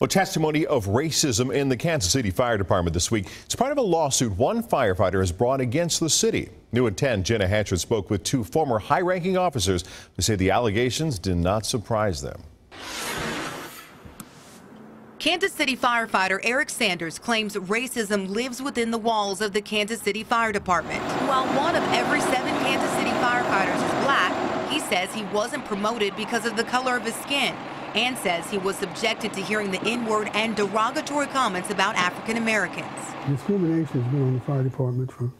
Well, testimony of racism in the Kansas City Fire Department this week. It's part of a lawsuit one firefighter has brought against the city. New at 10, Jenna Hanchard spoke with two former high-ranking officers who say the allegations did not surprise them. Kansas City firefighter Eric Sanders claims racism lives within the walls of the Kansas City Fire Department. While one of every 7 Kansas City firefighters is black, he says he wasn't promoted because of the color of his skin, and says he was subjected to hearing the N-word and derogatory comments about African Americans. Discrimination has been on the fire department for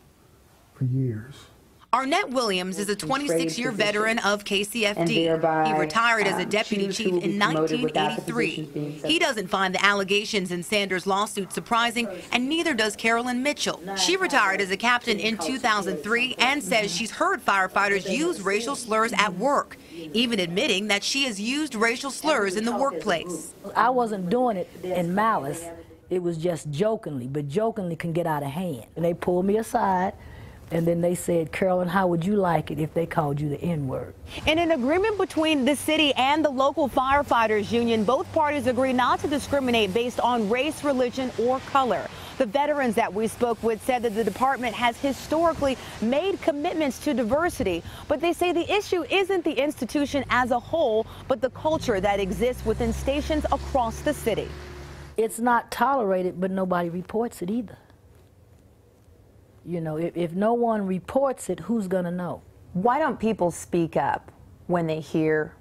years. Arnett Williams is a 26-year veteran of KCFD. He retired as a deputy chief in 1983. He doesn't find the allegations in Sanders' lawsuit surprising, and neither does Carolyn Mitchell. She retired as a captain in 2003 and says she's heard firefighters use racial slurs at work, even admitting that she has used racial slurs in the workplace. I wasn't doing it in malice. It was just jokingly, but jokingly can get out of hand. And they pulled me aside. And then they said, Carolyn, how would you like it if they called you the N-word? In an agreement between the city and the local firefighters union, both parties agree not to discriminate based on race, religion, or color. The veterans that we spoke with said that the department has historically made commitments to diversity, but they say the issue isn't the institution as a whole, but the culture that exists within stations across the city. It's not tolerated, but nobody reports it either. You know, if no one reports it, who's going to know? Why don't people speak up when they hear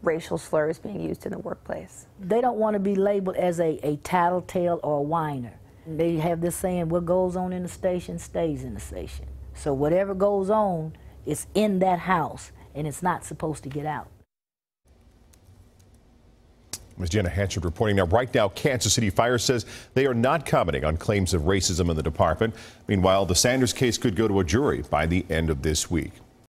racial slurs being used in the workplace? They don't want to be labeled as a tattletale or a whiner. They have this saying, what goes on in the station stays in the station. So whatever goes on is in that house, and it's not supposed to get out. Ms. Jenna Hanchard reporting. Now, right now, Kansas City Fire says they are not commenting on claims of racism in the department. Meanwhile, the Sanders case could go to a jury by the end of this week.